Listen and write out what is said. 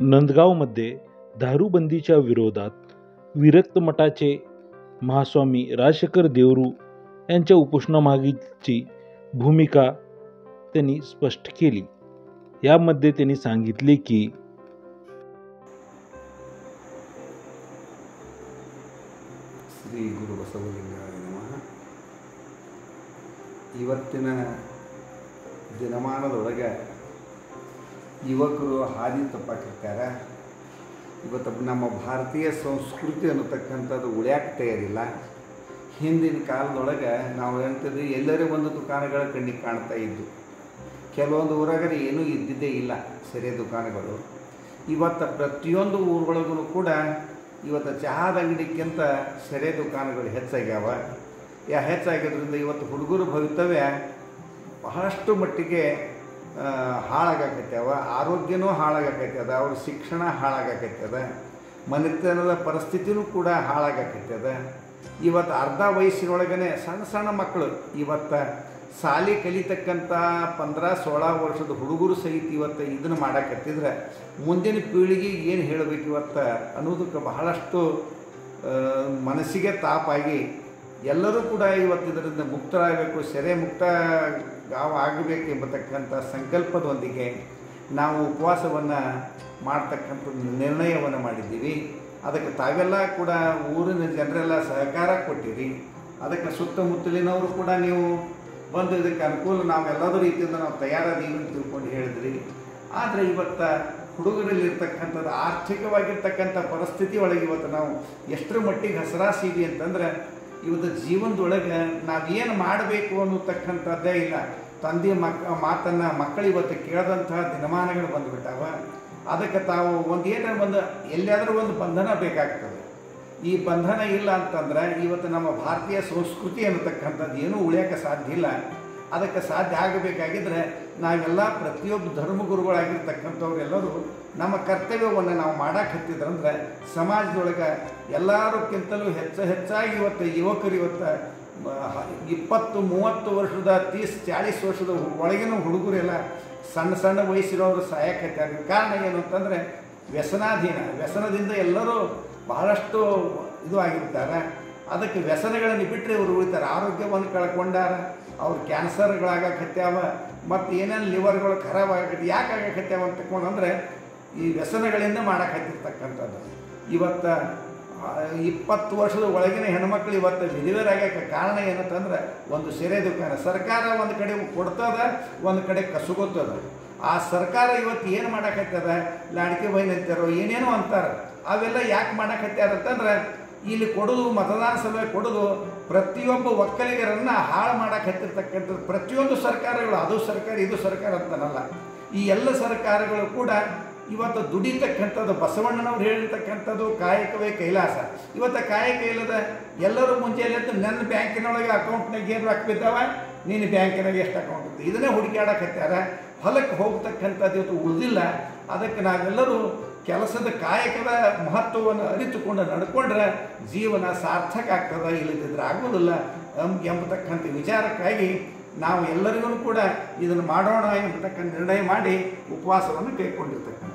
नंदगावमध्ये दारूबंदीच्या विरोधात विरक्त मठाचे महास्वामी राजशेखर देवरू यांच्या उपोषणामागीची भूमिका त्यांनी स्पष्ट केली. यामध्ये त्यांनी सांगितले की ಶ್ರೀ ಗುರು ಬಸವಲಿಂಗಾಯ ನಮಃ. ಇವತ್ತಿನ ದಿನಮಾನದೊಳಗೆ ಯುವಕರು ಹಾದಿ ತಪ್ಪಾಕಿರ್ತಾರೆ. ಇವತ್ತು ನಮ್ಮ ಭಾರತೀಯ ಸಂಸ್ಕೃತಿ ಅನ್ನತಕ್ಕಂಥದ್ದು ಉಳ್ಯಾಕೆ ತಯಾರಿಲ್ಲ. ಹಿಂದಿನ ಕಾಲದೊಳಗೆ ನಾವು ಹೇಳ್ತಿದ್ವಿ ಎಲ್ಲರೂ ಒಂದು ದುಕಾನಗಳ ಕಣ್ಣಿಗೆ ಕಾಣ್ತಾ ಇದ್ದು. ಕೆಲವೊಂದು ಊರಾಗರೆ ಏನೂ ಇದ್ದಿದ್ದೇ ಇಲ್ಲ ಸರಿಯ ದುಕಾನಗಳು. ಇವತ್ತು ಪ್ರತಿಯೊಂದು ಊರುಗಳಿಗೂ ಕೂಡ ಇವತ್ತು ಚಹಾದ ಅಂಗಡಿಗಿಂತ ಸೆರೆ ದುಕಾನಗಳು ಹೆಚ್ಚಾಗ್ಯಾವ. ಹೆಚ್ಚಾಗಿದ್ದರಿಂದ ಇವತ್ತು ಹುಡುಗರು ಭವಿತವ್ಯ ಬಹಳಷ್ಟು ಮಟ್ಟಿಗೆ ಹಾಳಾಗಕತ್ಯಾವ. ಆರೋಗ್ಯನೂ ಹಾಳಾಗಕತ್ಯದ, ಅವ್ರ ಶಿಕ್ಷಣ ಹಾಳಾಗಕತ್ಯದ, ಮನೆತನದ ಪರಿಸ್ಥಿತಿನೂ ಕೂಡ ಹಾಳಾಗಕತ್ಯದ. ಇವತ್ತು ಅರ್ಧ ವಯಸ್ಸಿನೊಳಗನೆ ಸಣ್ಣ ಸಣ್ಣ ಮಕ್ಕಳು ಇವತ್ತು ಶಾಲೆ ಕಲಿತಕ್ಕಂಥ 15-16 ವರ್ಷದ ಹುಡುಗರು ಸಹಿತ ಇವತ್ತು ಇದನ್ನು ಮಾಡಕತ್ತಿದ್ರೆ ಮುಂದಿನ ಪೀಳಿಗೆಗೆ ಏನು ಹೇಳಬೇಕು ಇವತ್ತು ಅನ್ನೋದಕ್ಕೆ ಬಹಳಷ್ಟು ಮನಸ್ಸಿಗೆ ತಾಪಾಗಿ ಎಲ್ಲರೂ ಕೂಡ ಇವತ್ತು ಇದರಿಂದ ಮುಕ್ತರಾಗಬೇಕು, ಸೆರೆ ಮುಕ್ತ ಆಗಬೇಕು ಎಂಬತಕ್ಕಂಥ ಸಂಕಲ್ಪದೊಂದಿಗೆ ನಾವು ಉಪವಾಸವನ್ನು ಮಾಡ್ತಕ್ಕಂಥ ನಿರ್ಣಯವನ್ನು ಮಾಡಿದ್ದೀವಿ. ಅದಕ್ಕೆ ತಾವೆಲ್ಲ ಕೂಡ ಊರಿನ ಜನರೆಲ್ಲ ಸಹಕಾರ ಕೊಟ್ಟಿರಿ. ಅದಕ್ಕೆ ಸುತ್ತಮುತ್ತಲಿನವರು ಕೂಡ ನೀವು ಬಂದು ಇದಕ್ಕೆ ಅನುಕೂಲ ನಾವೆಲ್ಲದೂ ರೀತಿಯಿಂದ ನಾವು ತಯಾರಾದೀವಿ ಅಂತ ತಿಳ್ಕೊಂಡು ಹೇಳಿದ್ರಿ. ಆದರೆ ಇವತ್ತು ಹುಡುಗರಲ್ಲಿರ್ತಕ್ಕಂಥದ್ದು ಆರ್ಥಿಕವಾಗಿರ್ತಕ್ಕಂಥ ಪರಿಸ್ಥಿತಿ ಒಳಗೆ ಇವತ್ತು ನಾವು ಎಷ್ಟರ ಮಟ್ಟಿಗೆ ಹಸರಾಸೀವಿ ಅಂತಂದ್ರೆ ಇವತ್ತು ಜೀವನದೊಳಗೆ ನಾವೇನು ಮಾಡಬೇಕು ಅನ್ನತಕ್ಕಂಥದ್ದೇ ಇಲ್ಲ. ತಂದೆ ಮಾತನ್ನು ಮಕ್ಕಳು ಇವತ್ತು ಕೇಳದಂತಹ ದಿನಮಾನಗಳು ಬಂದುಬಿಟ್ಟಾವ. ಅದಕ್ಕೆ ತಾವು ಒಂದು ಎಲ್ಲಿಯಾದರೂ ಒಂದು ಬಂಧನ ಬೇಕಾಗ್ತದೆ. ಈ ಬಂಧನ ಇಲ್ಲ ಅಂತಂದ್ರೆ ಇವತ್ತು ನಮ್ಮ ಭಾರತೀಯ ಸಂಸ್ಕೃತಿ ಅನ್ನತಕ್ಕಂಥದ್ದು ಏನೂ ಉಳಿಯೋಕ್ಕೆ ಸಾಧ್ಯ ಇಲ್ಲ. ಅದಕ್ಕೆ ಸಾಧ್ಯ ಆಗಬೇಕಾಗಿದ್ದರೆ ನಾವೆಲ್ಲ ಪ್ರತಿಯೊಬ್ಬ ಧರ್ಮಗುರುಗಳಾಗಿರ್ತಕ್ಕಂಥವ್ರೆಲ್ಲರೂ ನಮ್ಮ ಕರ್ತವ್ಯವನ್ನು ನಾವು ಮಾಡಾಕತ್ತಿದ್ರಂದ್ರೆ ಸಮಾಜದೊಳಗೆ ಎಲ್ಲರಿಗಿಂತಲೂ ಹೆಚ್ಚಾಗಿ ಇವತ್ತು ಯುವಕರು ಇವತ್ತು 20-30 ವರ್ಷದ 30-40 ವರ್ಷದ ಒಳಗಿನ ಹುಡುಗರೆಲ್ಲ ಸಣ್ಣ ಸಣ್ಣ ವಯಸ್ಸಿನವರು ಸಾಯಕತ್ತಾರೆ. ಕಾರಣ ಏನು ಅಂತಂದರೆ ವ್ಯಸನದಿಂದ ಎಲ್ಲರೂ ಬಹಳಷ್ಟು ಇದು ಆಗಿರ್ತಾರೆ. ಅದಕ್ಕೆ ವ್ಯಸನಗಳನ್ನು ಬಿಟ್ಟರೆ ಇವರು ಉಳಿತಾರೆ. ಆರೋಗ್ಯವನ್ನು ಕಳ್ಕೊಂಡಾರ, ಅವ್ರು ಕ್ಯಾನ್ಸರ್ಗಳಾಗಕತ್ಯಾವ, ಮತ್ತು ಏನೇನು ಲಿವರ್ಗಳು ಖರಾಬ್ ಆಗಕತ್ತಿ. ಯಾಕೆ ಆಗಕತ್ಯಾವ ಅಂತ ತಗೊಂಡ್ರೆ ಈ ವ್ಯಸನಗಳಿಂದ ಮಾಡಕತ್ತಿರ್ತಕ್ಕಂಥದ್ದು. ಇವತ್ತು 20 ವರ್ಷದ ಒಳಗಿನ ಹೆಣ್ಮಕ್ಳು ಇವತ್ತು ವಿಧವೆಯರಾಗಕ್ಕೆ ಕಾರಣ ಏನಂತಂದ್ರೆ ಒಂದು ಸೆರೆ ದುಕಾನ. ಸರ್ಕಾರ ಒಂದು ಕಡೆ ಕೊಡ್ತದ, ಒಂದು ಕಡೆ ಕಸುಗೊತ್ತದ. ಆ ಸರ್ಕಾರ ಇವತ್ತು ಏನು ಮಾಡಕತ್ತದ, ಲಾಡಿಕೆ ಬೈನ್ ಅಂತಾರೋ ಏನೇನೋ ಅಂತಾರೆ. ಅವೆಲ್ಲ ಯಾಕೆ ಮಾಡಕತ್ಯಾರ ಅಂತಂದ್ರೆ ಇಲ್ಲಿ ಕೊಡೋದು, ಮತದಾನ ಸಭೆ ಕೊಡೋದು, ಪ್ರತಿಯೊಬ್ಬ ಒಕ್ಕಲಿಗರನ್ನು ಹಾಳು ಮಾಡಕತ್ತಿರ್ತಕ್ಕಂಥದ್ದು ಪ್ರತಿಯೊಂದು ಸರ್ಕಾರಗಳು. ಅದು ಸರ್ಕಾರ ಇದು ಸರ್ಕಾರ ಅಂತನಲ್ಲ, ಈ ಎಲ್ಲ ಸರ್ಕಾರಗಳು ಕೂಡ ಇವತ್ತು ದುಡಿತಕ್ಕಂಥದ್ದು. ಬಸವಣ್ಣನವ್ರು ಹೇಳಿರ್ತಕ್ಕಂಥದ್ದು ಕಾಯಕವೇ ಕೈಲಾಸ. ಇವತ್ತು ಕಾಯಕ ಇಲ್ಲದ ಎಲ್ಲರೂ ಮುಂಚೆಲ್ಲ ನನ್ನ ಬ್ಯಾಂಕಿನೊಳಗೆ ಅಕೌಂಟ್ನಾಗ ಏನು ರೊಕ್ಕ ಬಿದ್ದಾವ, ನೀನು ಬ್ಯಾಂಕಿನಾಗ ಎಷ್ಟು ಅಕೌಂಟ್ ಇತ್ತು, ಇದನ್ನೇ ಹುಡುಕಾಡಕತ್ಯಾರ. ಹೊಲಕ್ಕೆ ಹೋಗ್ತಕ್ಕಂಥದ್ದು ಇವತ್ತು ಉಳಿದಿಲ್ಲ. ಅದಕ್ಕೆ ನಾವೆಲ್ಲರೂ ಕೆಲಸದ ಕಾಯಕದ ಮಹತ್ವವನ್ನು ಅರಿತುಕೊಂಡು ನಡ್ಕೊಂಡ್ರೆ ಜೀವನ ಸಾರ್ಥಕ ಆಗ್ತದೆ, ಇಲ್ಲದಿದ್ದರೆ ಆಗೋದಿಲ್ಲ ಎಂಬತಕ್ಕಂಥ ವಿಚಾರಕ್ಕಾಗಿ ನಾವು ಎಲ್ಲರಿಗೂ ಕೂಡ ಇದನ್ನು ಮಾಡೋಣ ಎಂಬತಕ್ಕಂಥ ನಿರ್ಣಯ ಮಾಡಿ ಉಪವಾಸವನ್ನು ಕೈಗೊಂಡಿರ್ತಕ್ಕಂಥ